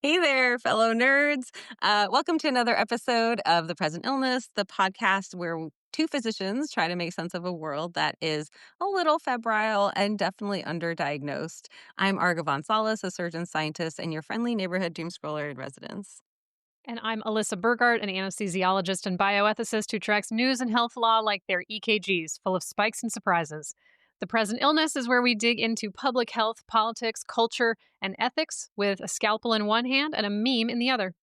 Hey there, fellow nerds. Welcome to another episode of The Present Illness, the podcast where two physicians try to make sense of a world that is a little febrile and definitely underdiagnosed. I'm Arghavan and Alyssa, a surgeon scientist and your friendly neighborhood doom scroller in residence. And I'm Alyssa Burgart, an anesthesiologist and bioethicist who tracks news and health law like they're EKGs, full of spikes and surprises. The Present Illness is where we dig into public health, politics, culture, and ethics with a scalpel in one hand and a meme in the other.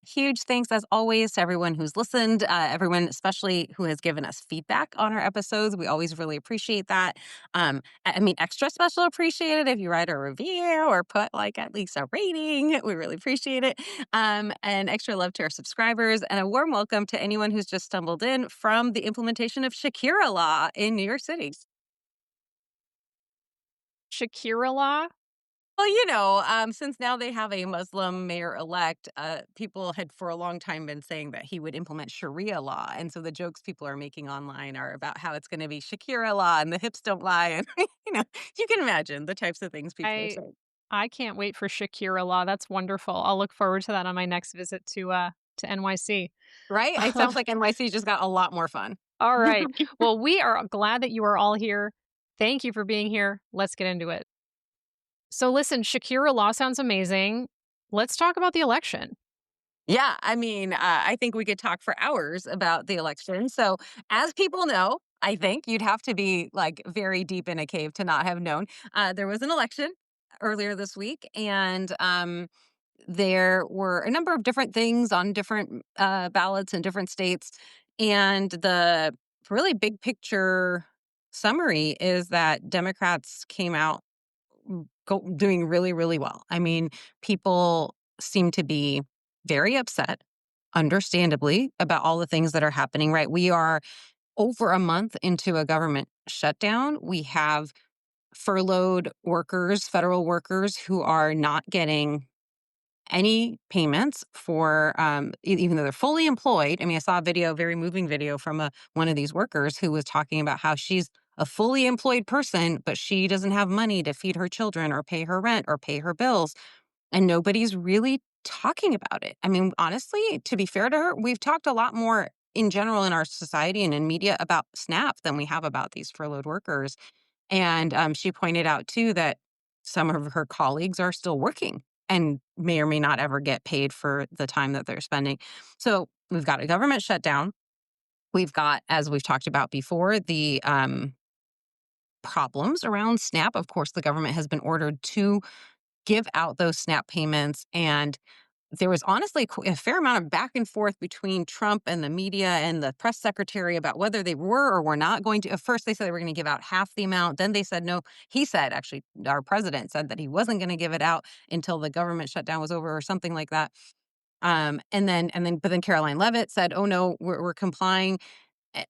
Huge thanks, as always, to everyone who's listened, everyone especially who has given us feedback on our episodes. We always really appreciate that. Extra special appreciated if you write a review or put at least a rating. We really appreciate it. And extra love to our subscribers, and a warm welcome to anyone who's just stumbled in from the implementation of Shakira Law in New York City. Shakira Law? Well, since now they have a Muslim mayor-elect, people had for a long time been saying that he would implement Sharia law. And so the jokes people are making online are about how it's going to be Shakira law and the hips don't lie. And, you can imagine the types of things people are I saying. I can't wait for Shakira Law. That's wonderful. I'll look forward to that on my next visit to NYC. Right? It sounds like NYC just got a lot more fun. All right. Well, we are glad that you are all here. Thank you for being here. Let's get into it. So listen, Shakira Law sounds amazing. Let's talk about the election. Yeah, I think we could talk for hours about the election. So, as people know, I think you'd have to be very deep in a cave to not have known. There was an election earlier this week, and there were a number of different things on different ballots in different states. And the really big picture summary is that Democrats came out doing really, really well. People seem to be very upset, understandably, about all the things that are happening, right? We are over a month into a government shutdown. We have furloughed workers, federal workers, who are not getting any payments for even though they're fully employed. I saw a video, very moving video from one of these workers who was talking about how she's a fully employed person, but she doesn't have money to feed her children or pay her rent or pay her bills, and nobody's really talking about it. Honestly, to be fair to her, we've talked a lot more in general in our society and in media about SNAP than we have about these furloughed workers. And she pointed out, too, that some of her colleagues are still working and may or may not ever get paid for the time that they're spending. So we've got a government shutdown. We've got, as we've talked about before, the problems around SNAP. Of course, the government has been ordered to give out those SNAP payments. And there was honestly a fair amount of back and forth between Trump and the media and the press secretary about whether they were or were not going to. At first, they said they were going to give out half the amount. Then they said no. He said, actually, our president said that he wasn't going to give it out until the government shutdown was over or something like that. But then Caroline Leavitt said, "Oh no, we're complying."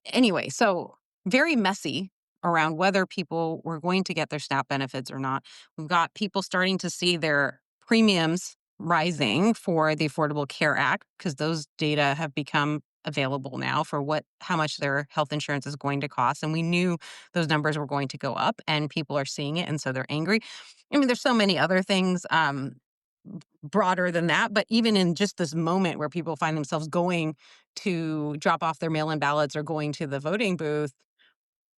Anyway, so very messy around whether people were going to get their SNAP benefits or not. We've got people starting to see their premiums rising for the Affordable Care Act because those data have become available now for how much their health insurance is going to cost. And we knew those numbers were going to go up, and people are seeing it, and so they're angry. There's so many other things broader than that, but even in just this moment where people find themselves going to drop off their mail-in ballots or going to the voting booth,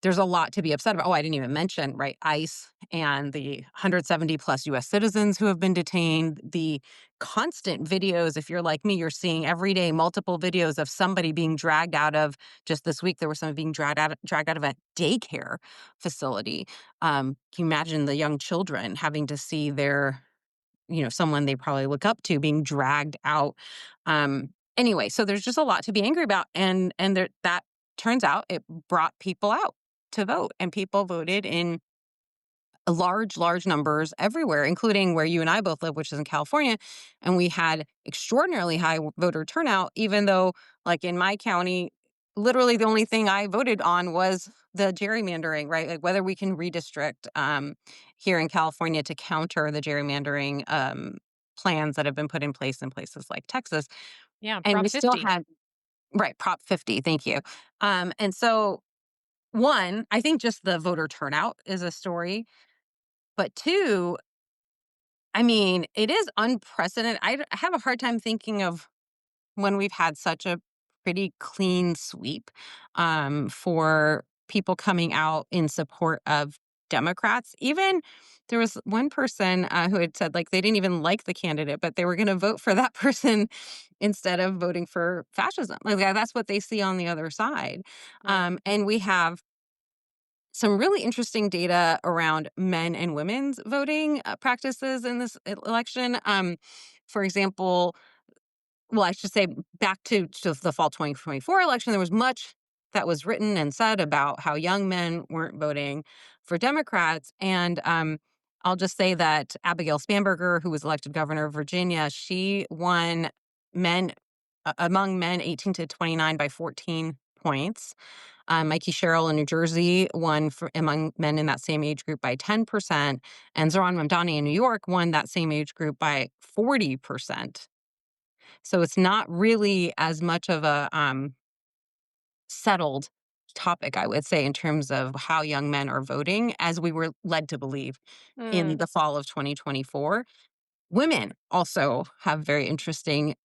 there's a lot to be upset about. Oh, I didn't even mention, right, ICE and the 170 plus US citizens who have been detained, the constant videos. If you're like me, you're seeing every day multiple videos of somebody being dragged out of, just this week, there was someone being dragged out of a daycare facility. Can you imagine the young children having to see their, someone they probably look up to being dragged out? Anyway, so there's just a lot to be angry about. That turns out it brought people out to vote, and people voted in large numbers everywhere, including where you and I both live, which is in California. And we had extraordinarily high voter turnout, even though, like in my county, literally the only thing I voted on was the gerrymandering, right? Like whether we can redistrict here in California to counter the gerrymandering plans that have been put in places like Texas. Yeah, And Prop we still 50. had, right, Prop 50, thank you. And so, one, I think just the voter turnout is a story. But two, I mean, it is unprecedented. I have a hard time thinking of when we've had such a pretty clean sweep for people coming out in support of Democrats. Even there was one person who had said like they didn't even like the candidate, but they were going to vote for that person instead of voting for fascism. Like that's what they see on the other side. Right. And we have some really interesting data around men and women's voting practices in this election. For example, well, I should say back to just the fall 2024 election, there was much that was written and said about how young men weren't voting for Democrats. And I'll just say that Abigail Spanberger, who was elected governor of Virginia, she won men among men 18 to 29 by 14 points. Mikey Sherrill in New Jersey won among men in that same age group by 10%. And Zohran Mamdani in New York won that same age group by 40%. So it's not really as much of a settled topic, I would say, in terms of how young men are voting as we were led to believe in Mm. the fall of 2024. Women also have very interesting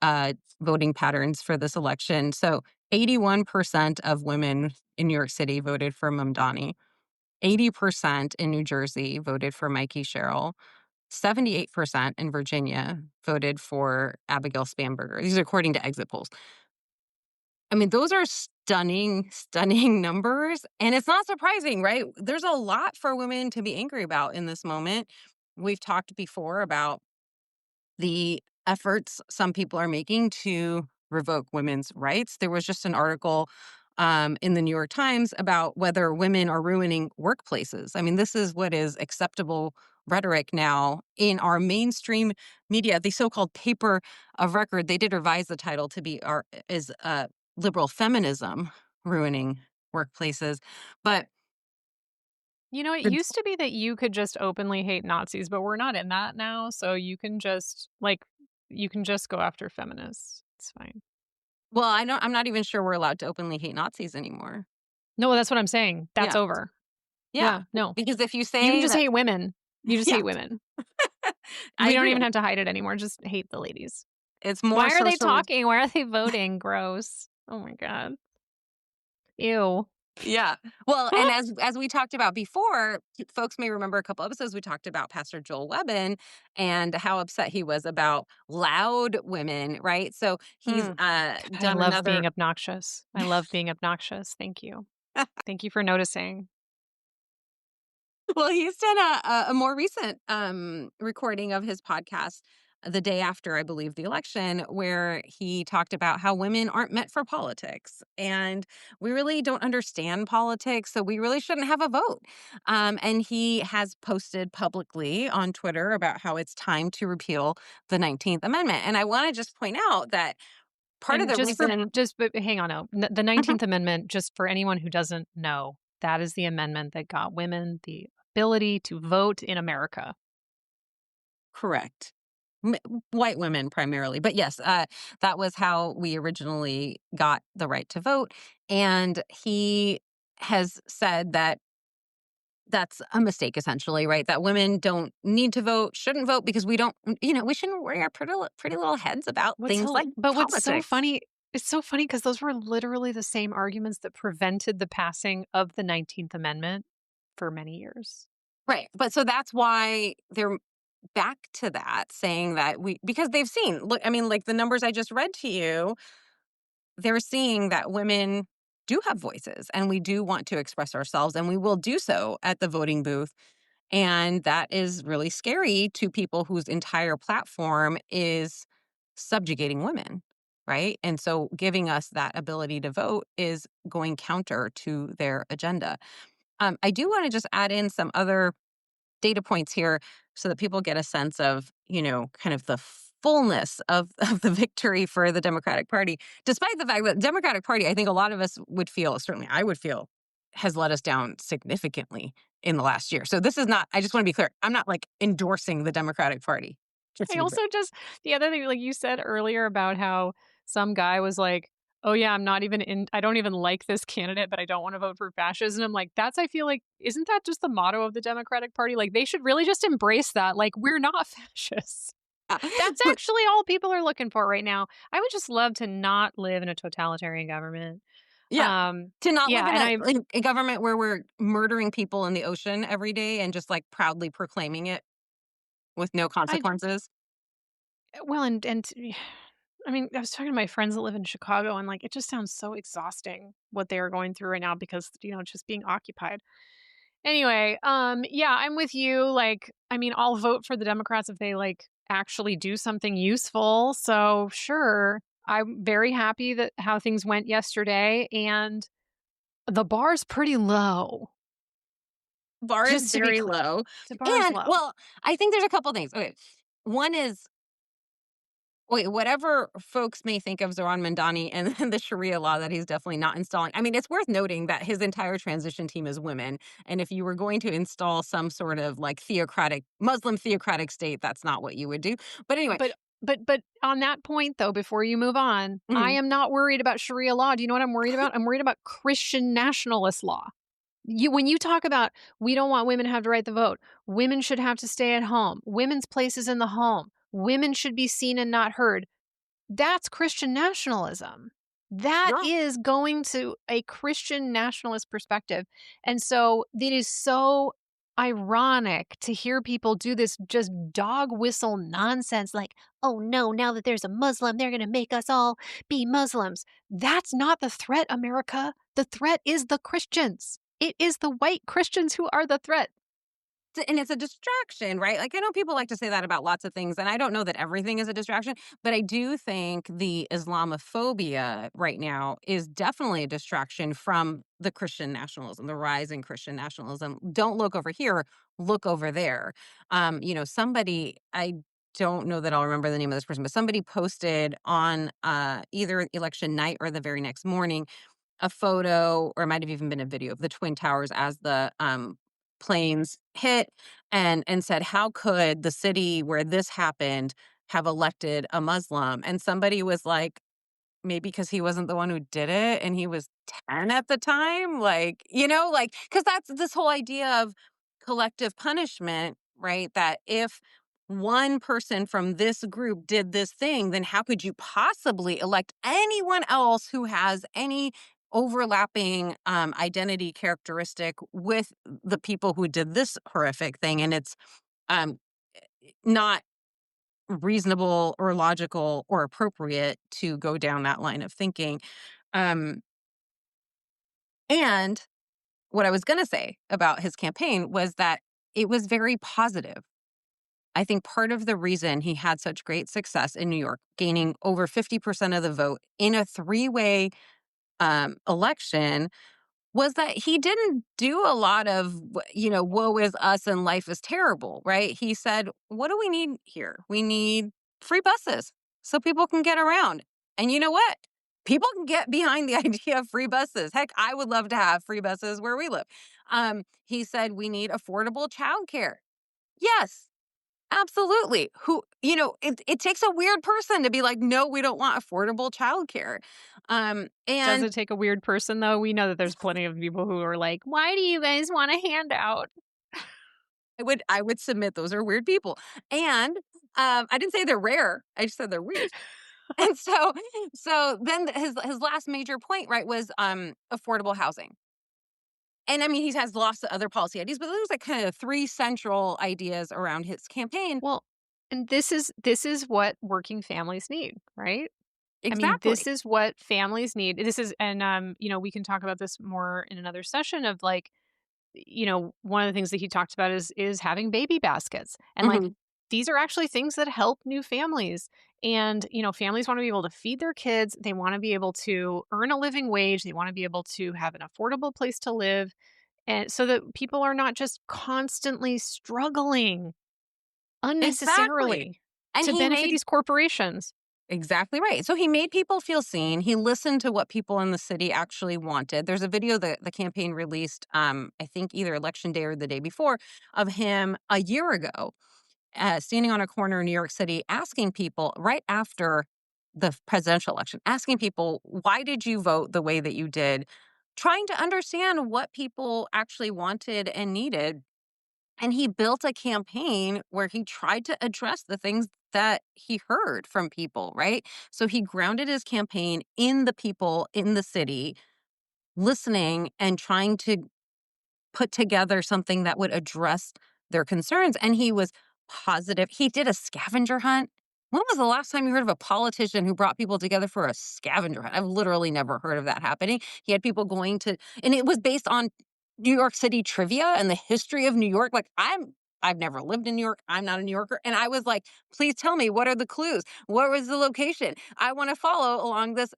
voting patterns for this election. So 81% of women in New York City voted for Mamdani. 80% in New Jersey voted for Mikey Sherrill. 78% in Virginia voted for Abigail Spanberger. These are according to exit polls. I mean, those are stunning, stunning numbers. And it's not surprising, right? There's a lot for women to be angry about in this moment. We've talked before about the efforts some people are making to revoke women's rights. There was just an article in the New York Times about whether women are ruining workplaces. I mean, this is what is acceptable rhetoric now in our mainstream media, the so-called paper of record. They did revise the title to be liberal feminism ruining workplaces, but You know, it the, used to be that you could just openly hate Nazis, but we're not in that now. So you can just go after feminists. It's fine. well, I'm not even sure we're allowed to openly hate Nazis anymore. No, that's what I'm saying. That's Yeah. over. Yeah, Yeah, no. because if you You can say just that hate women. You just yeah, hate women. I We don't even agree. have to hide it anymore. Just hate the ladies. It's more Why are they socially talking? Why are they voting? Gross. Oh my God. Ew. yeah. Well, and as we talked about before, folks may remember a couple episodes we talked about Pastor Joel Webbin and how upset he was about loud women, right? So he's Mm. God, I done love another being obnoxious. I love being obnoxious. Thank you. Thank you for noticing. well, he's done a more recent recording of his podcast the day after, I believe, the election, where he talked about how women aren't meant for politics. And we really don't understand politics, so we really shouldn't have a vote. And he has posted publicly on Twitter about how it's time to repeal the 19th Amendment. And I want to just point out that part of And the reason but hang on now. The 19th Amendment, just for anyone who doesn't know, that is the amendment that got women the ability to vote in America. correct. M White women primarily, but yes, that was how we originally got the right to vote, and he has said that that's a mistake essentially, right? That women don't need to vote, shouldn't vote because we don't we shouldn't worry our pretty little heads about things like What's so politics. funny, it's so funny because those were literally the same arguments that prevented the passing of the 19th Amendment for many years. Right, but so that's why they're back to that, saying that we because they've seen look, I mean, like, the numbers I just read to you, they're seeing that women do have voices and we do want to express ourselves and we will do so at the voting booth. And that is really scary to people whose entire platform is subjugating women, right? And so giving us that ability to vote is going counter to their agenda. I do want to just add in some other data points here so that people get a sense of, kind of the fullness of the victory for the Democratic Party, despite the fact that the Democratic Party, I think a lot of us would feel, certainly I would feel, has let us down significantly in the last year. So this is not, I just want to be clear, I'm not like endorsing the Democratic Party. Just to I be clear. also just the other thing, like you said earlier about how some guy was like, "Oh, yeah, I don't even like this candidate, but I don't wanna vote for fascism." I'm like, that's I feel like isn't that just the motto of the Democratic Party? Like, they should really just embrace that, like, we're not fascists. That's actually all people are looking for right now. I would just love to not live in a totalitarian government. Yeah. To not live Yeah, in and I a government where we're murdering people in the ocean every day and just, like, proudly proclaiming it with no I consequences. well, and I mean, I was talking to my friends that live in Chicago, and, like, it just sounds so exhausting what they are going through right now because, just being occupied. Anyway, yeah, I'm with you, like, I mean, I'll vote for the Democrats if they, like, actually do something useful, so sure. I'm very happy that how things went yesterday, and the bar's pretty low, Bar is just to be very clear. low. The bar's And, low. well, I think there's a couple things. Okay. One is, wait, whatever folks may think of Zoran Mandani and the Sharia law that he's definitely not installing. I mean, it's worth noting that his entire transition team is women. And if you were going to install some sort of like Muslim theocratic state, that's not what you would do. But anyway, But on that point though, before you move on, I mhm, am not worried about Sharia law. Do you know what I'm worried about? I'm worried about Christian nationalist law. When you talk about we don't want women to have to write the vote, women should have to stay at home, women's place is in the home, women should be seen and not heard. That's Christian nationalism. That yeah. is going to a Christian nationalist perspective. And so it is so ironic to hear people do this just dog whistle nonsense like, oh no, now that there's a Muslim, they're going to make us all be Muslims. That's not the threat, America. The threat is the Christians. It is the white Christians who are the threat. And it's a distraction, right? Like, I know people like to say that about lots of things, and I don't know that everything is a distraction, but I do think the Islamophobia right now is definitely a distraction from the Christian nationalism, the rise in Christian nationalism. Don't look over here, look over there. Somebody, I don't know that I'll remember the name of this person, but somebody posted on either election night or the very next morning a photo, or it might have even been a video of the Twin Towers as the, planes hit, and said, "How could the city where this happened have elected a Muslim?" And somebody was like, maybe because he wasn't the one who did it and he was 10 at the time, like, like, because that's this whole idea of collective punishment, right? That if one person from this group did this thing, then how could you possibly elect anyone else who has any overlapping identity characteristic with the people who did this horrific thing? And it's um, not reasonable or logical or appropriate to go down that line of thinking. Um, and what I was going to say about his campaign was that it was very positive. I think part of the reason he had such great success in New York, gaining over 50% of the vote in a three-way election, was that he didn't do a lot of, woe is us and life is terrible, right? He said, what do we need here? We need free buses so people can get around. And you know what? People can get behind the idea of free buses. Heck, I would love to have free buses where we live. He said, we need affordable childcare. Yes, absolutely. It takes a weird person to be like, no, we don't want affordable childcare. Does And it take a weird person though? We know that there's plenty of people who are like, why do you guys want a handout? I would submit those are weird people. And, I didn't say they're rare, I just said they're weird. And so then his last major point, right, was, affordable housing. And I mean, he has lots of other policy ideas, but those are kind of 3 central ideas around his campaign. Well, and this is what working families need, right? I mean, this Exactly. is what families need. This is and we can talk about this more in another session of like, one of the things that he talked about is having baby baskets. And like Mhm. these are actually things that help new families. And, families want to be able to feed their kids. They want to be able to earn a living wage. They want to be able to have an affordable place to live. And so that people are not just constantly struggling Exactly. unnecessarily And to he benefit made these corporations. exactly right. So he made people feel seen. He listened to what people in the city actually wanted. There's a video that the campaign released, I think either election day or the day before, of him a year ago, standing on a corner in New York City asking people right after the presidential election, asking people, why did you vote the way that you did? Trying to understand what people actually wanted and needed. And he built a campaign where he tried to address the things that he heard from people, right? So he grounded his campaign in the people in the city, listening and trying to put together something that would address their concerns. And he was positive. He did a scavenger hunt. When was the last time you heard of a politician who brought people together for a scavenger hunt? I've literally never heard of that happening. He had people going to, and it was based on New York City trivia and the history of New York. I've never lived in New York. I'm not a New Yorker. And I was like, please tell me, what are the clues? Where was the location? I want to follow along this.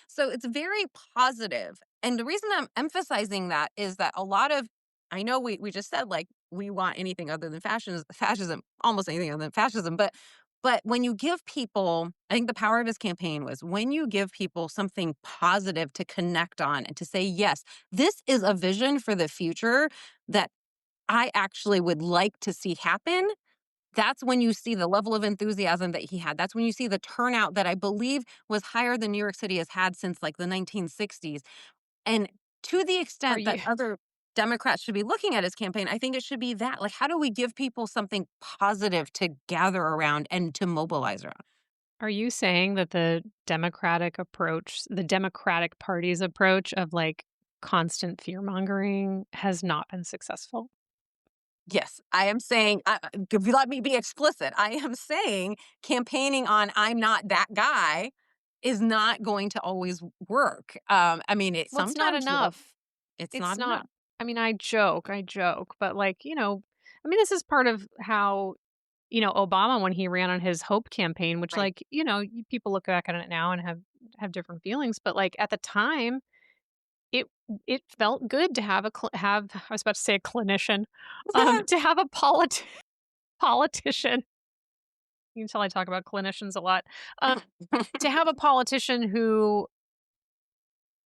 So it's very positive. And the reason I'm emphasizing that is that a lot of, I know we just said, like, we want anything other than fascism, almost anything other than fascism. But when you give people, I think the power of his campaign was when you give people something positive to connect on and to say, yes, this is a vision for the future that I actually would like to see happen. That's when you see the level of enthusiasm that he had. That's when you see the turnout that I believe was higher than New York City has had since like the 1960s. And to the Are extent that you other Democrats should be looking at his campaign, I think it should be that. Like, how do we give people something positive to gather around and to mobilize around? are you saying that the Democratic approach, the Democratic Party's approach of like constant fear mongering has not been successful? Yes, I am saying, if you let me be explicit, I am saying campaigning on I'm not that guy is not going to always work. I mean, it Well, it's not sometimes will. enough. It's It's not not enough. I mean, I joke, but, like, I mean, this is part of how, Obama, when he ran on his Hope campaign, which, Right. like, people look back on it now and have different feelings, but, like, at the time, it it felt good to have I was about to say a clinician, to have a politician. You can tell I talk about clinicians a lot. To have a politician who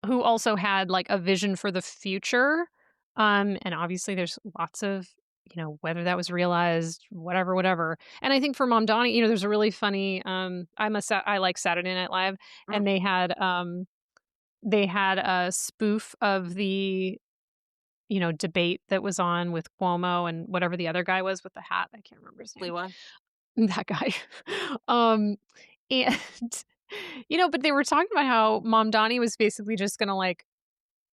also had, like, a vision for the future, and obviously there's lots of, whether that was realized, whatever, whatever, and I think for Mamdani, there's a really funny, I like Saturday Night Live, and Mm, they had a spoof of the, debate that was on with Cuomo and whatever the other guy was with the hat, I can't remember his Lee name. one. That guy. Um, and, but they were talking about how Mamdani was basically just gonna, like,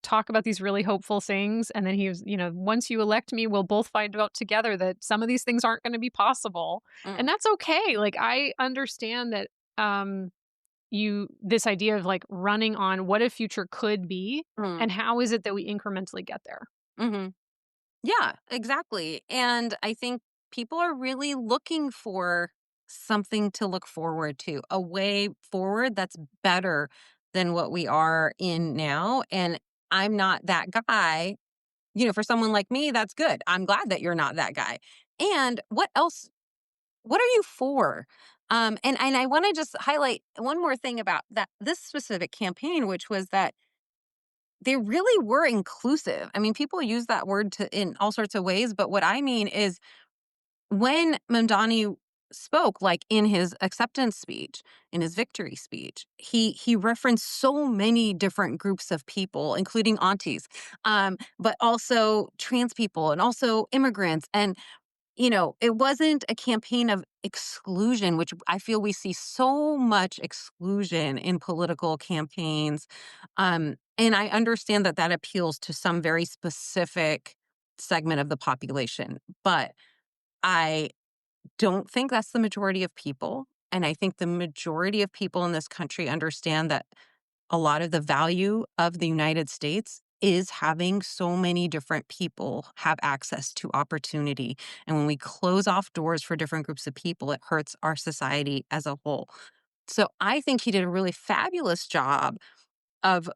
talk about these really hopeful things, and then he was, "Once you elect me, we'll both find out together that some of these things aren't gonna be possible." And Mm, that's okay, like, I understand that, you this idea of, like, running on what a future could be, mm, and how is it that we incrementally get there. mhm. Yeah, exactly. And I think people are really looking for something to look forward to, a way forward that's better than what we are in now. And I'm not that guy. For someone like me, that's good. I'm glad that you're not that guy. And what else? What are you for? And I want to just highlight one more thing about that this specific campaign, which was that they really were inclusive. I mean, people use that word in all sorts of ways, but what I mean is when Mamdani spoke, like in his acceptance speech, in his victory speech, he referenced so many different groups of people, including aunties, but also trans people and also immigrants. And it wasn't a campaign of exclusion, which I feel we see so much exclusion in political campaigns. And I understand that that appeals to some very specific segment of the population, but I don't think that's the majority of people. And I think the majority of people in this country understand that a lot of the value of the United States is having so many different people have access to opportunity. And when we close off doors for different groups of people, it hurts our society as a whole. So I think he did a really fabulous job of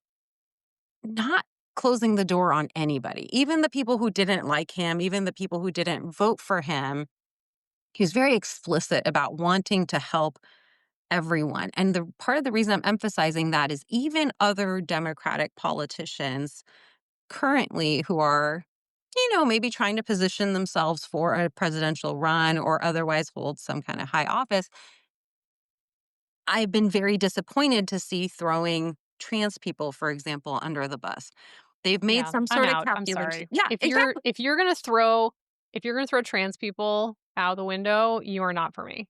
not closing the door on anybody, even the people who didn't like him, even the people who didn't vote for him. He was very explicit about wanting to help everyone. And the part of the reason I'm emphasizing that is even other Democratic politicians currently who are, maybe trying to position themselves for a presidential run or otherwise hold some kind of high office, I've been very disappointed to see throwing trans people, for example, under the bus. They've made Yeah, some I'm sort of out. I'm calculation. sorry. Yeah, exactly. If you're gonna throw trans people out the window, you are not for me.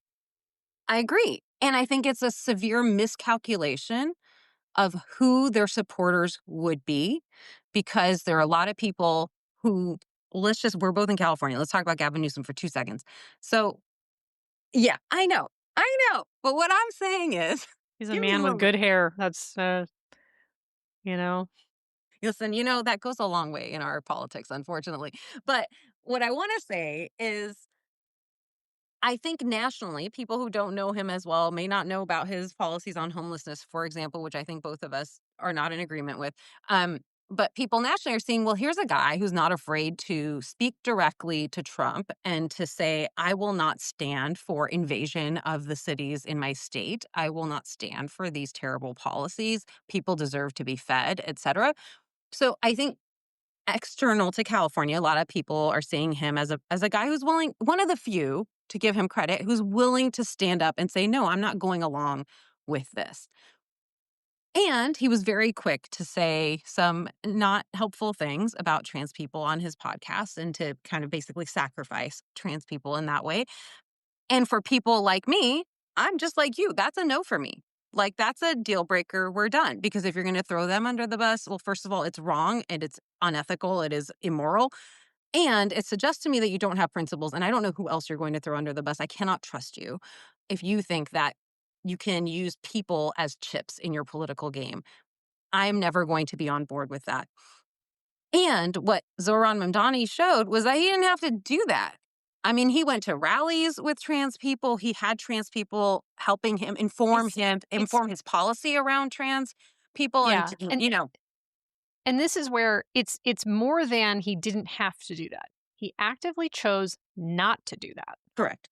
I agree. And I think it's a severe miscalculation of who their supporters would be, because there are a lot of people who, we're both in California. Let's talk about Gavin Newsom for 2 seconds. So, yeah, I know. I know. But what I'm saying is, He's a give me a man with moment. good hair. That's you know. Listen, that goes a long way in our politics, unfortunately. But what I want to say is, I think nationally, people who don't know him as well may not know about his policies on homelessness, for example, which I think both of us are not in agreement with. But people nationally are seeing, well, here's a guy who's not afraid to speak directly to Trump and to say, I will not stand for invasion of the cities in my state. I will not stand for these terrible policies. People deserve to be fed, et cetera. So I think external to California, a lot of people are seeing him as a guy who's willing, one of the few, to give him credit, who's willing to stand up and say, "No, I'm not going along with this." And he was very quick to say some not helpful things about trans people on his podcast and to kind of basically sacrifice trans people in that way. And for people like me, I'm just like you. That's a no for me. Like, that's a deal breaker. We're done. Because if you're going to throw them under the bus, well, first of all, it's wrong and it's unethical. It is immoral. And it suggests to me that you don't have principles. And I don't know who else you're going to throw under the bus. I cannot trust you if you think that you can use people as chips in your political game. I'm never going to be on board with that. And what Zohran Mamdani showed was that he didn't have to do that. I mean, he went to rallies with trans people. He had trans people helping It's it's inform his policy around trans people. And, yeah. And this is where it's more than he didn't have to do that. He actively chose not to do that. correct,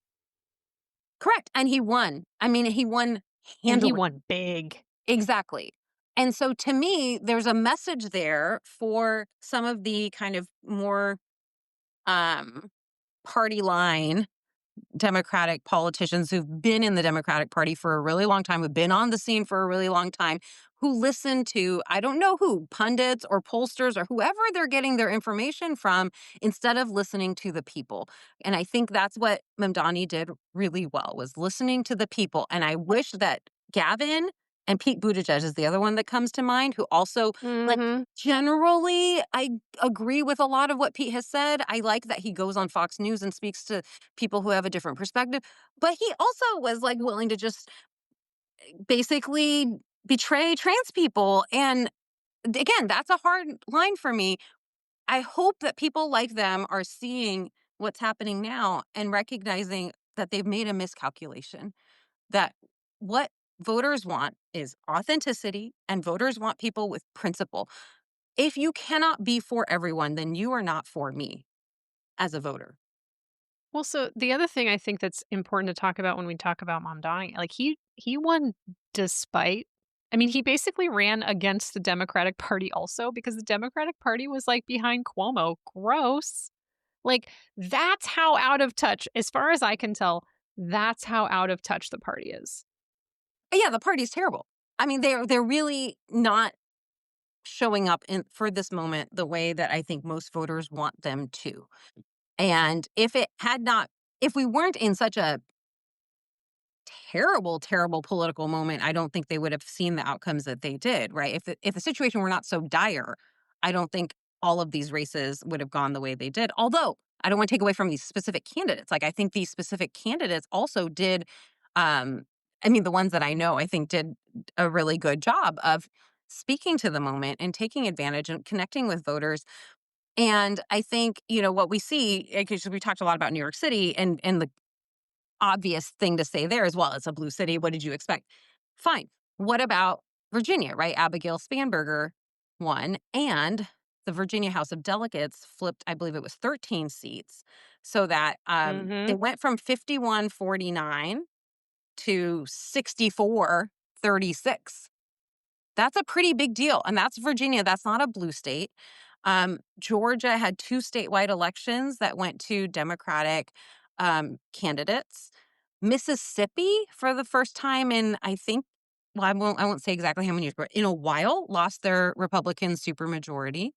correct. And he won. I mean, he won And he handily. won big. Exactly. And so to me, there's a message there for some of the kind of more um, party line Democratic politicians who've been in the Democratic Party for a really long time, who've been on the scene for a really long time, who listen to, I don't know who, pundits or pollsters or whoever they're getting their information from, instead of listening to the people. And I think that's what Mamdani did really well, was listening to the people. And I wish that Gavin and Pete Buttigieg is the other one that comes to mind, who also, like, Mhm. generally, I agree with a lot of what Pete has said. I like that he goes on Fox News and speaks to people who have a different perspective. But he also was like willing to just basically betray trans people. And again, that's a hard line for me. I hope that people like them are seeing what's happening now and recognizing that they've made a miscalculation, that what voters want is authenticity and voters want people with principle. If you cannot be for everyone, then you are not for me as a voter. Well, so the other thing I think that's important to talk about when we talk about Mamdani, like he won despite I mean, he basically ran against the Democratic Party also because the Democratic Party was like behind Cuomo. Gross. Like that's how out of touch, as far as I can tell, that's how out of touch the party is. Yeah, the party's terrible. I mean, they're really not showing up in for this moment the way that I think most voters want them to. And if we weren't in such a terrible, terrible political moment, I don't think they would have seen the outcomes that they did, right? If the situation were not so dire, I don't think all of these races would have gone the way they did. Although I don't want to take away from these specific candidates. Like, I think these specific candidates also did I mean, the ones that I know, I think did a really good job of speaking to the moment and taking advantage and connecting with voters. And I think, what we see, because we talked a lot about New York City and the obvious thing to say there is, well, it's a blue city. What did you expect? Fine. What about Virginia, right? Abigail Spanberger won, and the Virginia House of Delegates flipped, I believe it was 13 seats, so that they Mhm. went from 51-49 to 64-36. That's a pretty big deal. And that's Virginia. That's not a blue state. Georgia had two statewide elections that went to Democratic candidates. Mississippi, for the first time in, I think, well, I won't say exactly how many years, but in a while, lost their Republican supermajority.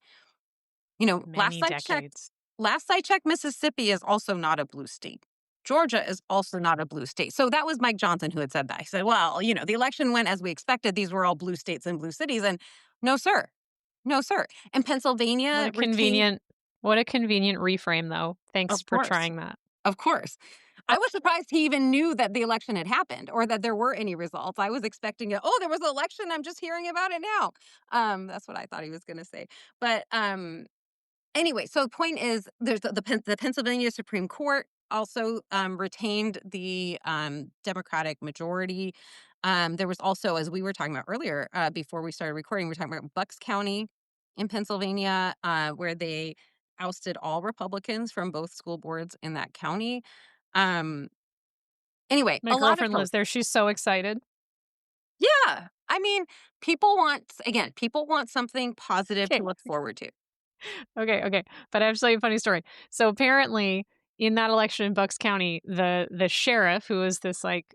You know, Many decades. last I checked, Mississippi is also not a blue state. Georgia is also not a blue state. So that was Mike Johnson who had said that. He said, well, the election went as we expected. These were all blue states and blue cities. And no, sir. No, sir. And What Pennsylvania a retained, convenient what a convenient reframe though. Thanks of for course. trying that. Of course. I was surprised he even knew that the election had happened or that there were any results. I was expecting it. Oh, there was an election. I'm just hearing about it now. That's what I thought he was going to say. But anyway, so the point is, there's the Pennsylvania Supreme Court also retained the Democratic majority. There was also, as we were talking about earlier, before we started recording, we were talking about Bucks County in Pennsylvania, where they ousted all Republicans from both school boards in that county. Um, anyway, My a lot of girlfriend lives folks. there. She's so excited. Yeah. I mean, people want something positive to Okay. look forward to. Okay. But I have to tell you a funny story. So apparently in that election in Bucks County, the sheriff, who is this like,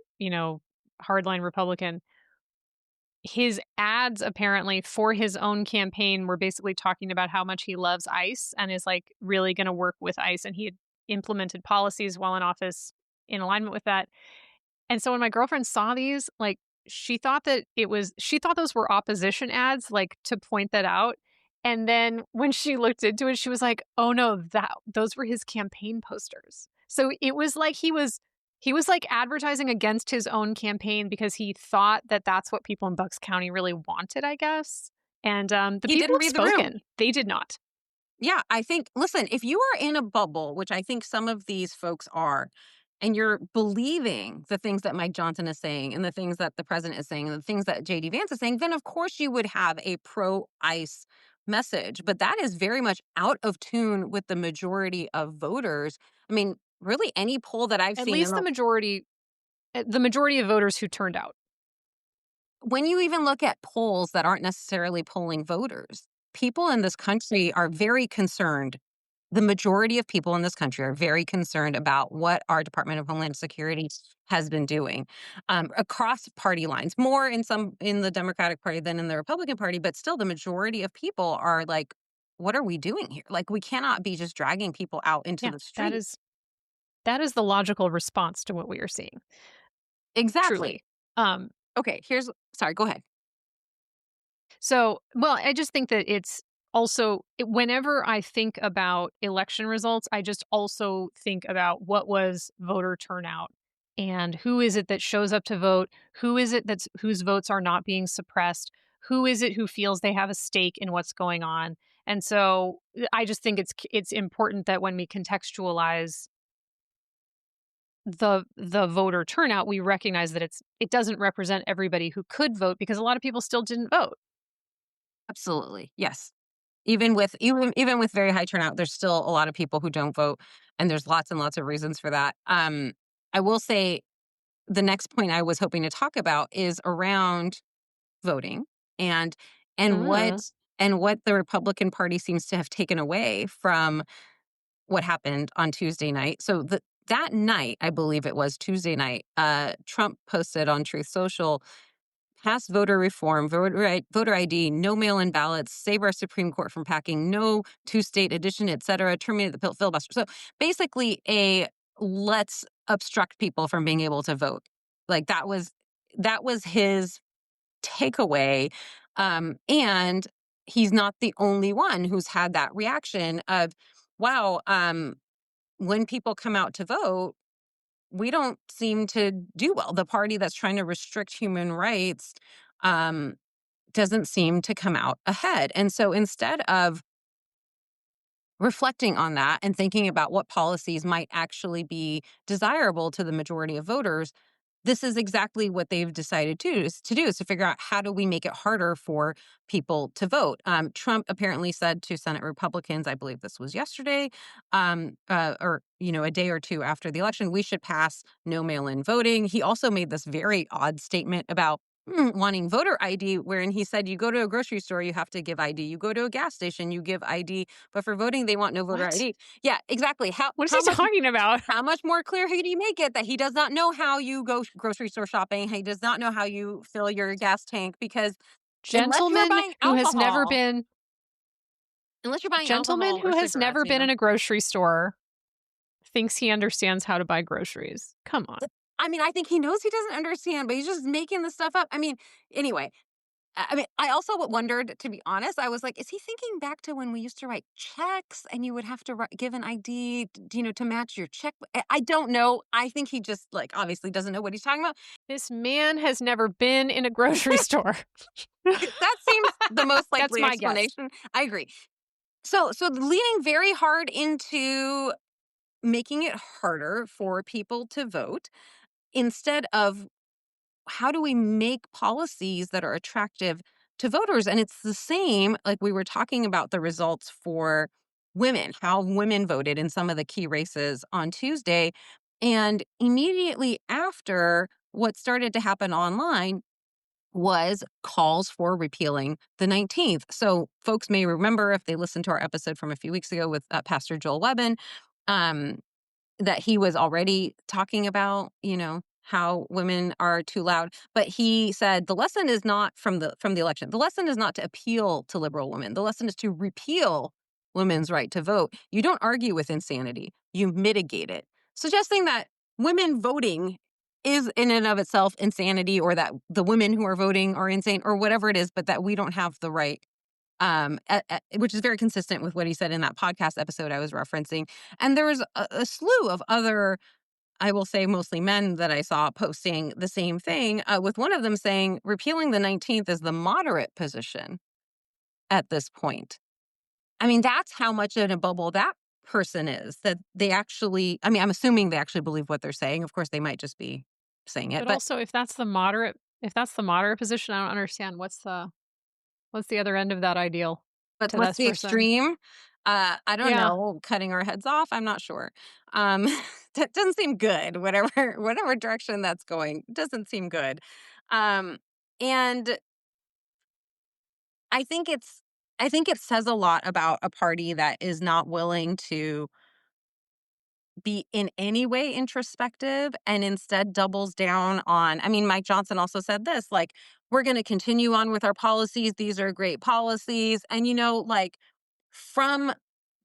hardline Republican, his ads apparently for his own campaign were basically talking about how much he loves ICE and is like really going to work with ICE. And he had implemented policies while in office in alignment with that. And so when my girlfriend saw these, like she thought those were opposition ads, like to point that out. And then when she looked into it, she was like, "Oh no, that those were his campaign posters." So it was like he was like advertising against his own campaign because he thought that that's what people in Bucks County really wanted, I guess. And the He people didn't have read the room. spoken. They did not. Yeah, I think, listen, if you are in a bubble, which I think some of these folks are, and you're believing the things that Mike Johnson is saying and the things that the president is saying and the things that JD Vance is saying, then of course you would have a pro ICE message. But that is very much out of tune with the majority of voters. I mean, really any poll that I've At seen, least the majority of voters who turned out. when you even look at polls that aren't necessarily polling voters, people in this country are very concerned. The majority of people in this country are very concerned about what our Department of Homeland Security has been doing across party lines, more in the Democratic Party than in the Republican Party, but still the majority of people are like, what are we doing here? Like, we cannot be just dragging people out into Yeah, the that street. is that is the logical response to what we are seeing. Exactly. Truly. Um, Okay, sorry, go ahead. well, I just think that it's also whenever I think about election results, I just also think about what was voter turnout and who is it that shows up to vote, who is it that's whose votes are not being suppressed, who is it who feels they have a stake in what's going on. And so I just think it's important that when we contextualize the voter turnout, we recognize that it doesn't represent everybody who could vote because a lot of people still didn't vote. Absolutely. Yes. Even with very high turnout, there's still a lot of people who don't vote, and there's lots and lots of reasons for that. I will say the next point I was hoping to talk about is around voting and and what Mm. and what the Republican Party seems to have taken away from what happened on Tuesday night. So that night, I believe it was Tuesday night, Trump posted on Truth Social, pass voter reform, voter ID, no mail-in ballots, save our Supreme Court from packing, no two-state addition, et cetera, terminate the filibuster. So basically let's obstruct people from being able to vote. Like that was his takeaway. And he's not the only one who's had that reaction of, wow, when people come out to vote, we don't seem to do well. The party that's trying to restrict human rights um, doesn't seem to come out ahead. And so instead of reflecting on that and thinking about what policies might actually be desirable to the majority of voters, this is exactly what they've decided to do is to figure out how do we make it harder for people to vote. Trump apparently said to Senate Republicans, I believe this was yesterday, or a day or two after the election, we should pass no mail-in voting. He also made this very odd statement about wanting voter ID, wherein he said you go to a grocery store, you have to give ID. You go to a gas station, you give ID. But for voting, they want no voter What? ID. Yeah, exactly. How What is he how much talking about? how much more clear could he make it that he does not know how you go grocery store shopping? He does not know how you fill your gas tank because unless you're Gentleman buying who has never alcohol, been unless you're buying Gentleman alcohol who or has cigarettes, never you been know. in a grocery store thinks he understands how to buy groceries. Come on. I mean, I think he knows he doesn't understand, but he's just making the stuff up. I mean, anyway, I mean, I also wondered, to be honest, I was like, is he thinking back to when we used to write checks and you would have to give an ID, to match your check? I don't know. I think he just, like, obviously doesn't know what he's talking about. This man has never been in a grocery store. That seems the most That's likely my guess. explanation. I agree. So leaning very hard into making it harder for people to vote instead of how do we make policies that are attractive to voters? And it's the same, like we were talking about the results for women, how women voted in some of the key races on Tuesday. And immediately after, what started to happen online was calls for repealing the 19th. So folks may remember, if they listened to our episode from a few weeks ago with Pastor Joel Webben, um, that he was already talking about, how women are too loud. But he said the lesson is not from the election. The lesson is not to appeal to liberal women. The lesson is to repeal women's right to vote. You don't argue with insanity. You mitigate it. Suggesting that women voting is in and of itself insanity, or that the women who are voting are insane, or whatever it is, but that we don't have the right, which is very consistent with what he said in that podcast episode I was referencing. And there was a slew of other, I will say mostly men, that I saw posting the same thing, with one of them saying repealing the 19th is the moderate position at this point. I mean, that's how much in a bubble that person is, that they actually, I mean, I'm assuming they actually believe what they're saying. Of course, they might just be saying it, But but also, if that's the moderate position, I don't understand what's the other end of that ideal to what's this the person. extreme? I don't Yeah. know, cutting our heads off? I'm not sure. Um, that doesn't seem good. Whatever direction that's going doesn't seem good. Um, and I think it's I think it says a lot about a party that is not willing to be in any way introspective and instead doubles down on, I mean, Mike Johnson also said this, like, we're going to continue on with our policies. These are great policies. And, like, from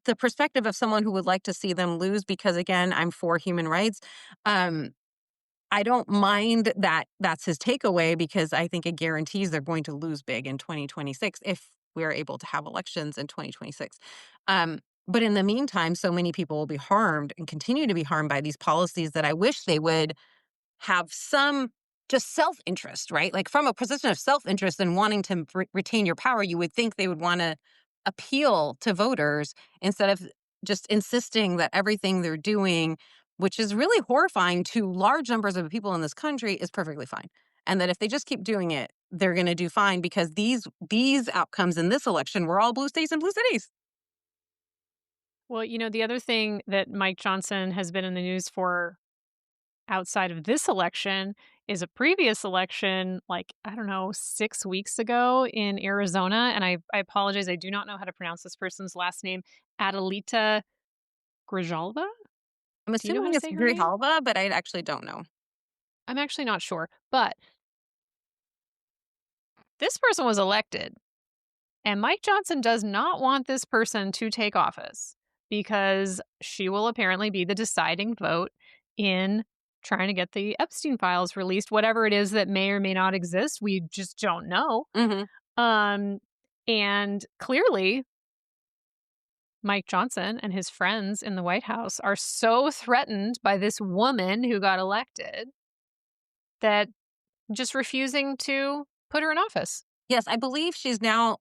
the perspective of someone who would like to see them lose, because again, I'm for human rights. Um, I don't mind that that's his takeaway, because I think it guarantees they're going to lose big in 2026 if we're able to have elections in 2026. Um, but in the meantime, so many people will be harmed and continue to be harmed by these policies that I wish they would have some just self-interest, right? Like, from a position of self-interest and wanting to retain your power, you would think they would want to appeal to voters instead of just insisting that everything they're doing, which is really horrifying to large numbers of people in this country, is perfectly fine. And that if they just keep doing it, they're going to do fine, because these outcomes in this election were all blue states and blue cities. Well, the other thing that Mike Johnson has been in the news for outside of this election is a previous election, like, I don't know, 6 weeks ago in Arizona. And I apologize, I do not know how to pronounce this person's last name. Adelita Grijalva? I'm Do you know how assuming to it's say her name? Grijalva, but I actually don't know. I'm actually not sure. But this person was elected, and Mike Johnson does not want this person to take office because she will apparently be the deciding vote in trying to get the Epstein files released, whatever it is that may or may not exist. We just don't know. Hmm. Um, and clearly, Mike Johnson and his friends in the White House are so threatened by this woman who got elected that just refusing to put her in office. Yes, I believe she's now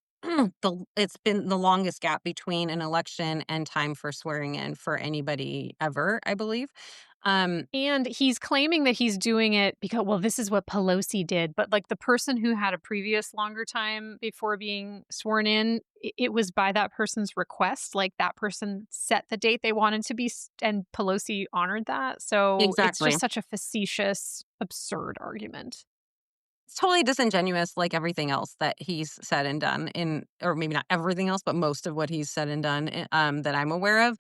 it's been the longest gap between an election and time for swearing in for anybody ever, I believe. Um, And he's claiming that he's doing it because, well, this is what Pelosi did. But like the person who had a previous longer time before being sworn in, it was by that person's request. Like that person set the date they wanted to be, and Pelosi honored that. So it's exactly. just such a facetious, absurd argument. It's totally disingenuous, like everything else that he's said and done or maybe not everything else, but most of what he's said and done, that I'm aware of.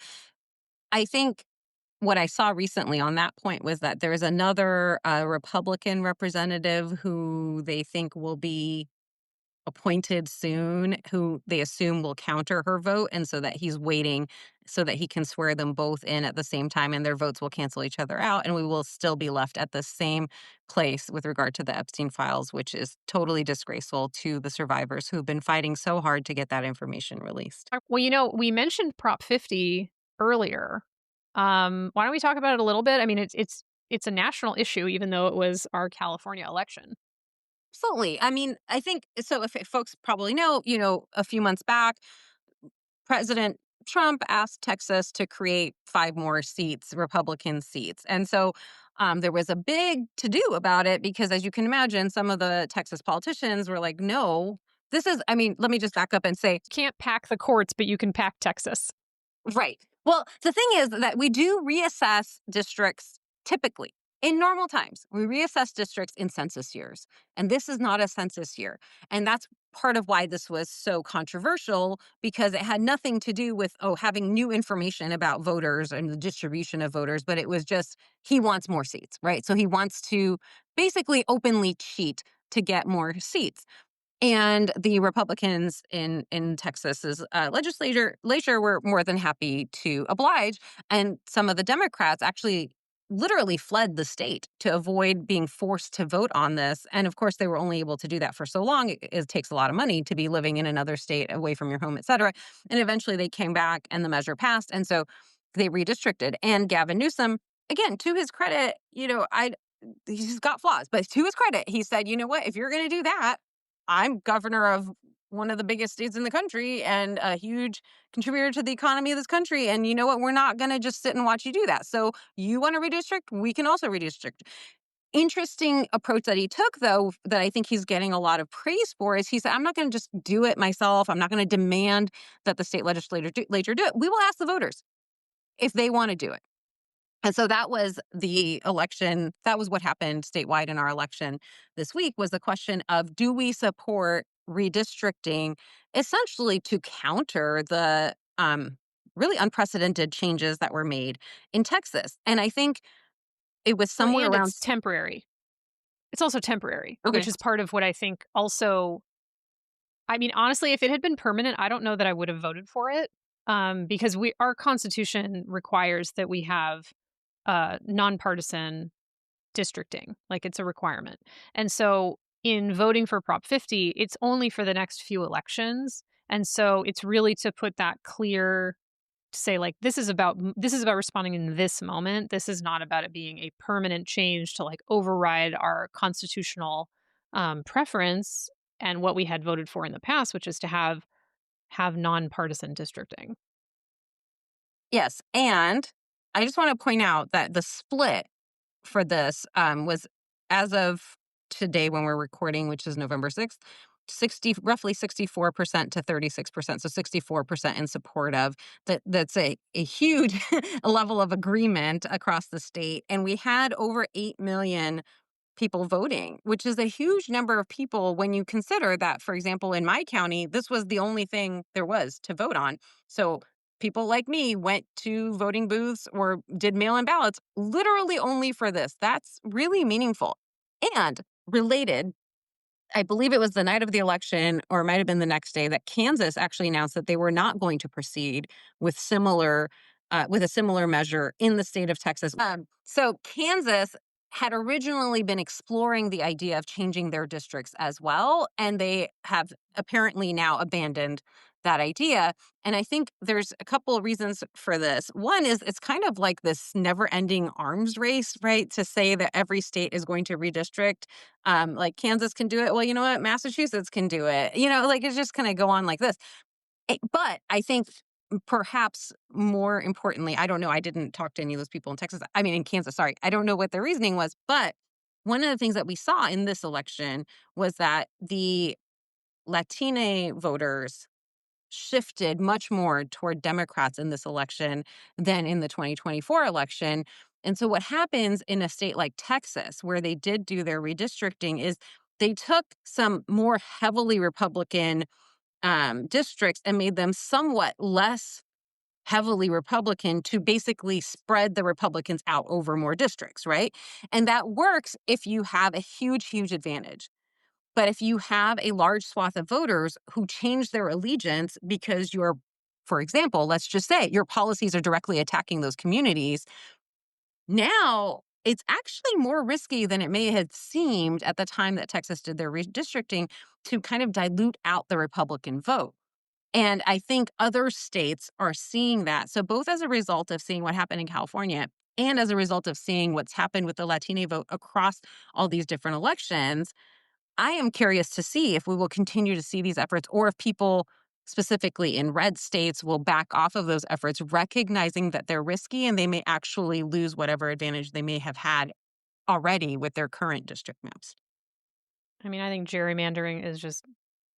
I think what I saw recently on that point was that there's another Republican representative who they think will be appointed soon, who they assume will counter her vote, and so that he's waiting so that he can swear them both in at the same time, and their votes will cancel each other out, and we will still be left at the same place with regard to the Epstein files, which is totally disgraceful to the survivors who've been fighting so hard to get that information released. Well, we mentioned Prop 50 earlier. Why don't we talk about it a little bit? I mean, it's a national issue, even though it was our California election. Absolutely. I mean, I think so. If folks probably know, a few months back, President Trump asked Texas to create 5 more seats, Republican seats. And so there was a big to do about it because, as you can imagine, some of the Texas politicians were like, no, I mean, let me just back up and say, Can't pack the courts, but you can pack Texas. right. Well, the thing is that we do reassess districts typically. In normal times, we reassess districts in census years, and this is not a census year. And that's part of why this was so controversial because it had nothing to do with, having new information about voters and the distribution of voters, but it was just he wants more seats, right? So he wants to basically openly cheat to get more seats. And the Republicans in Texas's legislature were more than happy to oblige, and some of the Democrats actually literally fled the state to avoid being forced to vote on this. And of course, they were only able to do that for so long. It takes a lot of money to be living in another state away from your home, et cetera. And eventually, they came back, and the measure passed, and so they redistricted. And Gavin Newsom, again, to his credit, he's got flaws, but to his credit, he said, you know what, if you're going to do that, I'm governor of one of the biggest states in the country and a huge contributor to the economy of this country. And you know what? We're not going to just sit and watch you do that. So you want to redistrict? We can also redistrict. Interesting approach that he took, though, that I think he's getting a lot of praise for is he said, I'm not going to just do it myself. I'm not going to demand that the state legislature do it. We will ask the voters if they want to do it. And so that was the election. That was what happened statewide in our election this week was the question of, do we support redistricting essentially to counter the really unprecedented changes that were made in Texas? And I think it was Well, somewhere and around. it's temporary. It's also temporary, which Okay. is part of what I think also. I mean, honestly, if it had been permanent, I don't know that I would have voted for it, because our Constitution requires that we have nonpartisan districting, like it's a requirement. And so in voting for Prop 50, it's only for the next few elections. And so it's really to put that clear to say like this is about responding in this moment. This is not about it being a permanent change to like override our constitutional preference and what we had voted for in the past, which is to have nonpartisan districting. Yes. And I just want to point out that the split for this was as of today when we're recording, which is November 6th, roughly 64% to 36%. So 64% in support of that. That's a huge level of agreement across the state. And we had over 8 million people voting, which is a huge number of people when you consider that, for example, in my county, this was the only thing there was to vote on. So people like me went to voting booths or did mail in ballots literally only for this. That's really meaningful. And related, I believe it was the night of the election, or it might have been the next day, that Kansas actually announced that they were not going to proceed with with a similar measure in the state of Texas. So Kansas had originally been exploring the idea of changing their districts as well, and they have apparently now abandoned that idea. And I think there's a couple of reasons for this. One is it's kind of like this never-ending arms race, right? To say that every state is going to redistrict. Like Kansas can do it. Well, you know what? Massachusetts can do it. Like it's just kind of go on like this. But I think perhaps more importantly, I don't know. I didn't talk to any of those people in Texas. I mean, in Kansas, sorry. I don't know what their reasoning was. But one of the things that we saw in this election was that the Latina voters shifted much more toward Democrats in this election than in the 2024 election. And so what happens in a state like Texas, where they did do their redistricting, is They took some more heavily Republican districts and made them somewhat less heavily Republican to basically spread the Republicans out over more districts, right? And that works if you have a huge, huge advantage. But if you have a large swath of voters who change their allegiance because for example, let's just say your policies are directly attacking those communities, now it's actually more risky than it may have seemed at the time that Texas did their redistricting to kind of dilute out the Republican vote. And I think other states are seeing that. So both as a result of seeing what happened in California and as a result of seeing what's happened with the Latina vote across all these different elections, I am curious to see if we will continue to see these efforts or if people specifically in red states will back off of those efforts, recognizing that they're risky and they may actually lose whatever advantage they may have had already with their current district maps. I mean, I think gerrymandering is just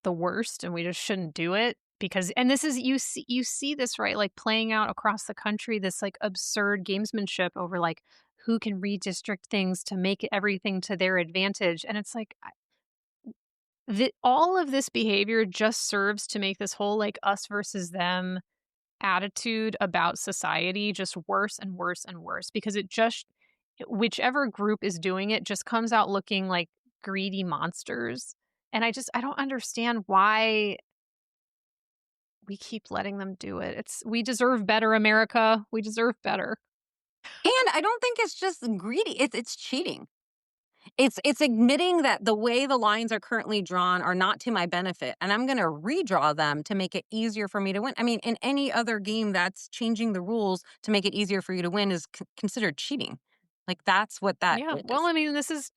the worst and we just shouldn't do it because and this is you see this right like playing out across the country this like absurd gamesmanship over like who can redistrict things to make everything to their advantage and it's like all of this behavior just serves to make this whole like us versus them attitude about society just worse and worse and worse because it just whichever group is doing it just comes out looking like greedy monsters and I don't understand why we keep letting them do it. It's we deserve better, America. We deserve better. And I don't think it's just greedy. It's cheating. It's admitting that the way the lines are currently drawn are not to my benefit, and I'm gonna redraw them to make it easier for me to win. I mean, in any other game, that's changing the rules to make it easier for you to win is considered cheating. Like, that's what that Yeah. Well, is. I mean, this is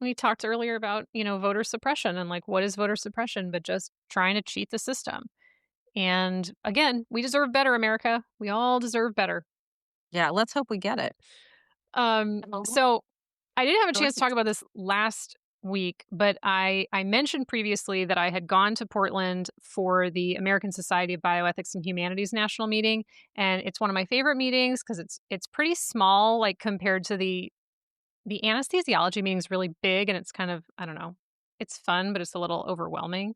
we talked earlier about, voter suppression and like what is voter suppression but just trying to cheat the system. And again, we deserve better, America. We all deserve better. Yeah, let's hope we get it. So I didn't have a chance to talk about this last week, but I mentioned previously that I had gone to Portland for the American Society of Bioethics and Humanities national meeting, and it's one of my favorite meetings because it's pretty small, like compared to the anesthesiology meeting is really big, and it's kind of I don't know. It's fun, but it's a little overwhelming.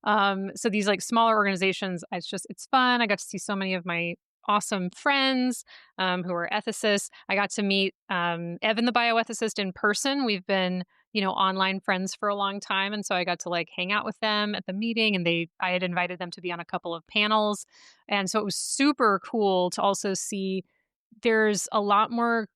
So these like smaller organizations, it's fun. I got to see so many of my awesome friends who are ethicists. I got to meet Evan, the bioethicist, in person. We've been online friends for a long time, and so I got to like hang out with them at the meeting. And I had invited them to be on a couple of panels, and so it was super cool to also see. There's a lot more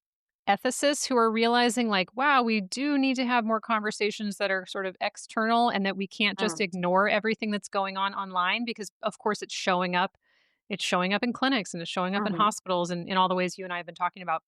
ethicists who are realizing like wow we do need to have more conversations that are sort of external and that we can't just Mm, ignore everything that's going on online because of course it's showing up in clinics and it's showing up in mhm. hospitals and in all the ways you and I have been talking about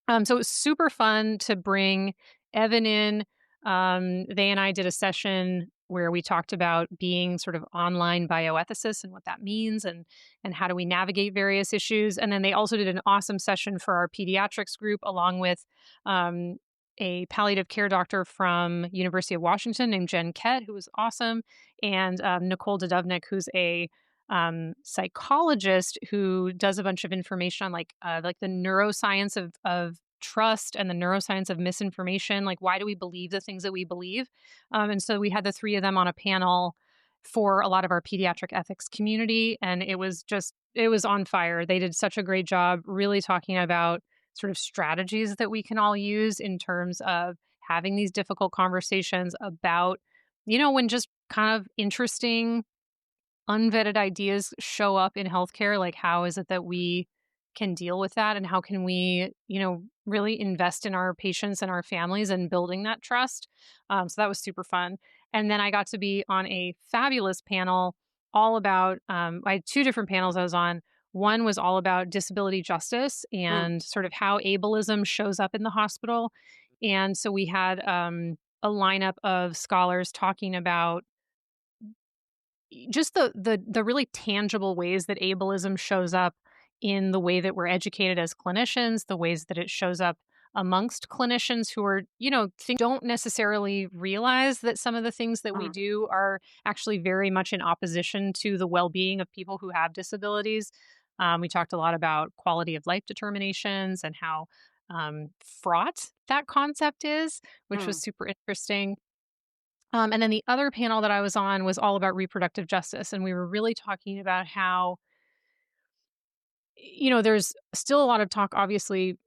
so it was super fun to bring Evan in. They and I did a session where we talked about being sort of online bioethicists and what that means and how do we navigate various issues. And then they also did an awesome session for our pediatrics group along with um, a palliative care doctor from University of Washington named Jen Kett, who was awesome, and Nicole Dudovnik, who's a psychologist who does a bunch of information on like the neuroscience of trust and the neuroscience of misinformation. Like, why do we believe the things that we believe? And so we had the three of them on a panel for a lot of our pediatric ethics community, and it was on fire. They did such a great job, really talking about sort of strategies that we can all use in terms of having these difficult conversations about when just kind of interesting unvetted ideas show up in healthcare, like how is it that we can deal with that and how can we, really invest in our patients and our families and building that trust. So that was super fun. And then I got to be on a fabulous panel all about, I had two different panels I was on. One was all about disability justice Mm, and sort of how ableism shows up in the hospital. And so we had a lineup of scholars talking about just the really tangible ways that ableism shows up in the way that we're educated as clinicians, the ways that it shows up amongst clinicians who are, don't necessarily realize that some of the things that we mm, do are actually very much in opposition to the well-being of people who have disabilities. We talked a lot about quality of life determinations and how fraught that concept is, which was mm. super interesting. And then the other panel that I was on was all about reproductive justice. And we were really talking about how, there's still a lot of talk, obviously,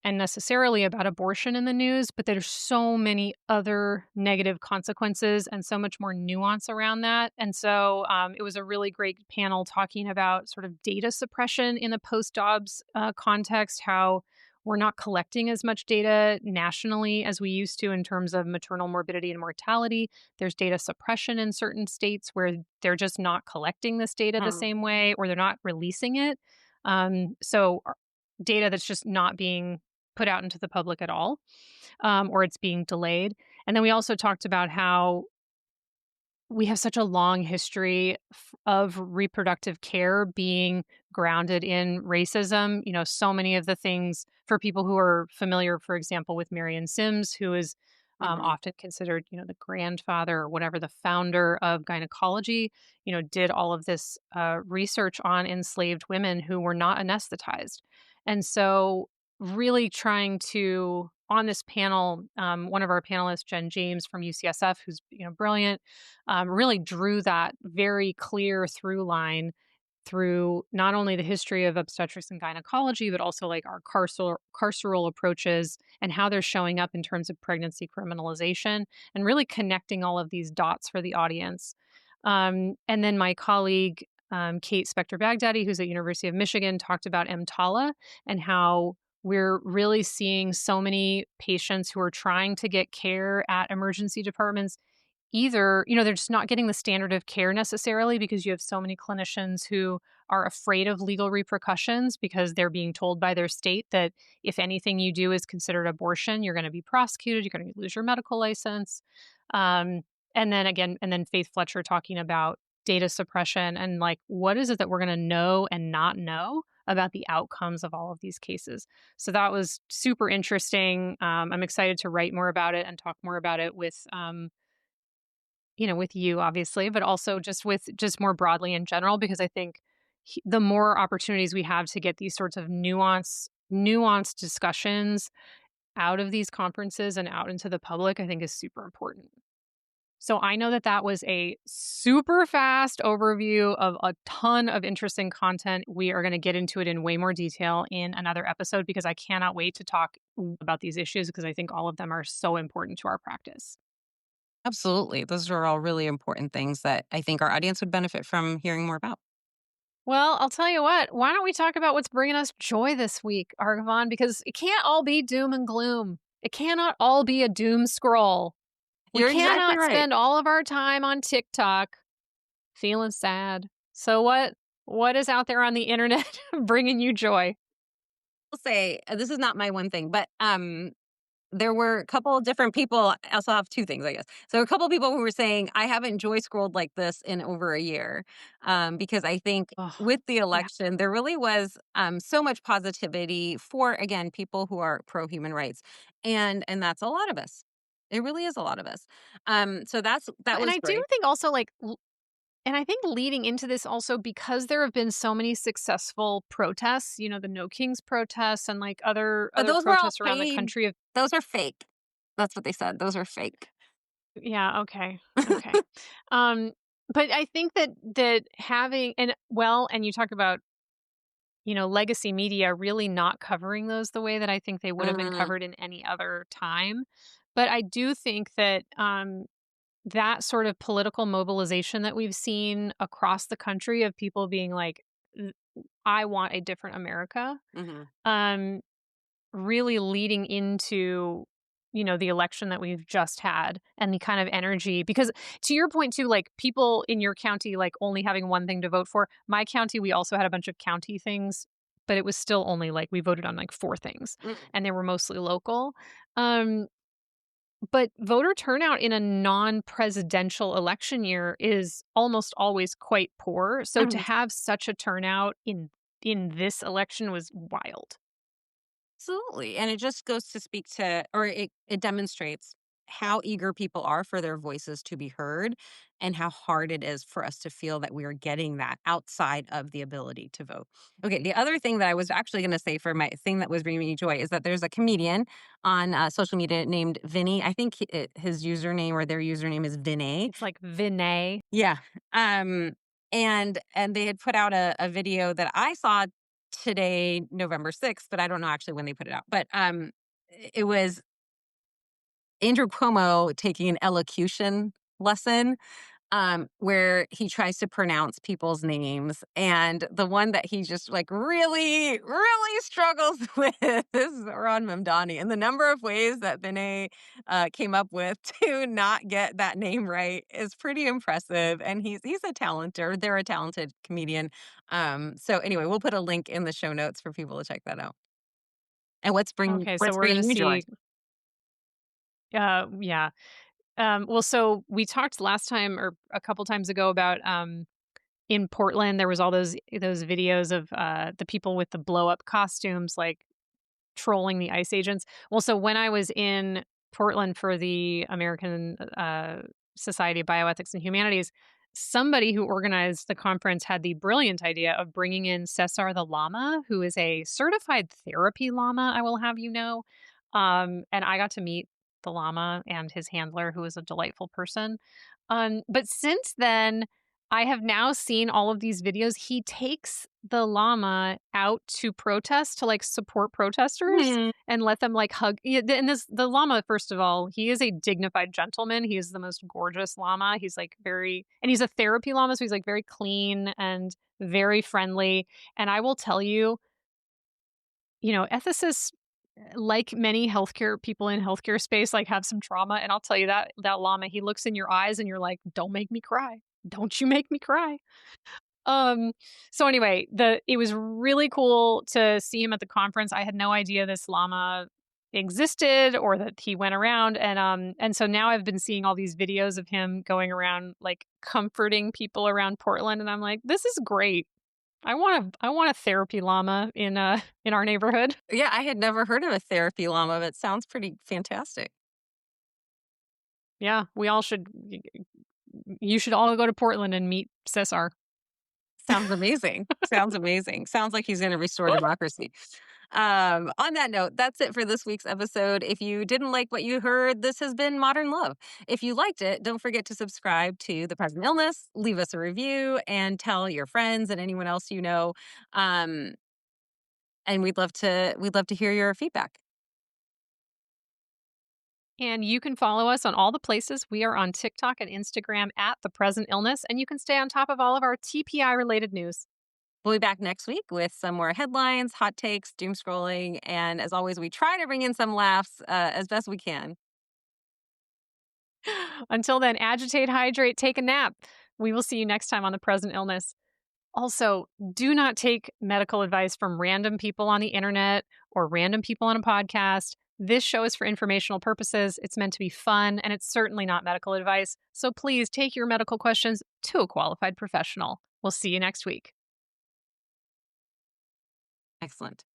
and necessarily about abortion in the news, but there's so many other negative consequences and so much more nuance around that. And so it was a really great panel talking about sort of data suppression in the post Dobbs context, how we're not collecting as much data nationally as we used to in terms of maternal morbidity and mortality. There's data suppression in certain states where they're just not collecting this data the Hmm. same way or they're not releasing it. Data that's just not being put out into the public at all, or it's being delayed. And then we also talked about how we have such a long history of reproductive care being grounded in racism. So many of the things for people who are familiar, for example, with Marion Sims, who is Hmm. often considered, the grandfather or whatever, the founder of gynecology, did all of this research on enslaved women who were not anesthetized. And so, really trying to, on this panel, one of our panelists, Jen James from UCSF, who's brilliant, really drew that very clear through line through not only the history of obstetrics and gynecology, but also like our carceral approaches and how they're showing up in terms of pregnancy criminalization and really connecting all of these dots for the audience. And then my colleague, Kate Spector Baghdadi, who's at University of Michigan, talked about EMTALA and how we're really seeing so many patients who are trying to get care at emergency departments either, they're just not getting the standard of care necessarily because you have so many clinicians who are afraid of legal repercussions because they're being told by their state that if anything you do is considered abortion, you're going to be prosecuted, you're going to lose your medical license. Um, and then Faith Fletcher talking about data suppression and like, what is it that we're going to know and not know about the outcomes of all of these cases. So that was super interesting. I'm excited to write more about it and talk more about it with you obviously, but also just more broadly in general, because I think the more opportunities we have to get these sorts of nuanced discussions out of these conferences and out into the public, I think is super important. So I know that that was a super fast overview of a ton of interesting content. We are going to get into it in way more detail in another episode because I cannot wait to talk about these issues because I think all of them are so important to our practice. Absolutely. Those are all really important things that I think our audience would benefit from hearing more about. Well, I'll tell you what, why don't we talk about what's bringing us joy this week, Arghavan? Because it can't all be doom and gloom. It cannot all be a doom scroll. We You're exactly cannot right. spend all of our time on TikTok feeling sad. So what is out there on the internet bringing you joy? I'll say this is not my one thing, but there were a couple of different people. I also have two things, I guess. So a couple of people who were saying, I haven't joy scrolled like this in over a year. Because I think Oh, with the yeah. election, there really was so much positivity for, again, people who are pro human rights. And that's a lot of us. It really is a lot of us. So that And was I do great. think also and I think leading into this also because there have been so many successful protests, the No Kings protests and like other But other those were all protests around the paid. country of Those are fake. That's what they said. Those are fake. yeah, okay. Okay. Um but I think that having and you talk about, legacy media really not covering those the way that I think they would have been Mm, covered in any other time. But I do think that that sort of political mobilization that we've seen across the country of people being like, I want a different America, mhm. um, really leading into, the election that we've just had and the kind of energy. Because to your point, too, like people in your county, like only having one thing to vote for. My county, we also had a bunch of county things, but it was still only like we voted on like four things Mm, and they were mostly local. Um, but voter turnout in a non-presidential election year is almost always quite poor. So to mhm. have such a turnout in this election was wild. Absolutely, and it just goes to speak to, or it demonstrates how eager people are for their voices to be heard and how hard it is for us to feel that we are getting that outside of the ability to vote. Okay, the other thing that I was actually going to say for my thing that was bringing me joy is that there's a comedian on social media named Vinny. I think his username or their username is Vinay. It's like Vinay. Yeah. Um, and they had put out a video that I saw today, November 6th, but I don't know actually when they put it out. But it was Andrew Cuomo taking an elocution lesson, where he tries to pronounce people's names. And the one that he just like really, really struggles with is Ron Mamdani. And the number of ways that Vinay came up with to not get that name right is pretty impressive. And he's a talented, they're a talented comedian. So anyway, we'll put a link in the show notes for people to check that out. And Okay, so what's we're gonna bringing you joy? see. Yeah. Well, so we talked last time or a couple times ago about in Portland there was all those videos of the people with the blow up costumes, like trolling the ICE agents. Well, so when I was in Portland for the American Society of Bioethics and Humanities, somebody who organized the conference had the brilliant idea of bringing in Cesar the Llama, who is a certified therapy llama, I will have you know. And I got to meet the llama and his handler, who is a delightful person. But since then, I have now seen all of these videos. He takes the llama out to protest to like support protesters Hmm. and let them like hug. Yeah, and the llama, first of all, he is a dignified gentleman. He is the most gorgeous llama. He's like very, and he's a therapy llama, so he's like very clean and very friendly. And I will tell you, ethicists, like many healthcare people in healthcare space, like have some trauma. And I'll tell you that llama, he looks in your eyes and you're like, don't make me cry. Don't you make me cry. Um, so anyway, it was really cool to see him at the conference. I had no idea this llama existed or that he went around, and so now I've been seeing all these videos of him going around like comforting people around Portland, and I'm like, this is great. I want a therapy llama in our neighborhood. Yeah, I had never heard of a therapy llama, but it sounds pretty fantastic. Yeah, we all should. You should all go to Portland and meet Cesar. Sounds amazing. Sounds amazing. Sounds like he's gonna restore democracy. On that note, that's it for this week's episode. If you didn't like what you heard, this has been Modern Love. If you liked it, don't forget to subscribe to The Present Illness, leave us a review, and tell your friends and anyone else you know. Um, and we'd love to hear your feedback. And you can follow us on all the places. We are on TikTok and Instagram at The Present Illness, and you can stay on top of all of our TPI related news. We'll be back next week with some more headlines, hot takes, doom scrolling, and as always, we try to bring in some laughs as best we can. Until then, agitate, hydrate, take a nap. We will see you next time on The Present Illness. Also, do not take medical advice from random people on the internet or random people on a podcast. This show is for informational purposes. It's meant to be fun, and it's certainly not medical advice. So please take your medical questions to a qualified professional. We'll see you next week. Excellent.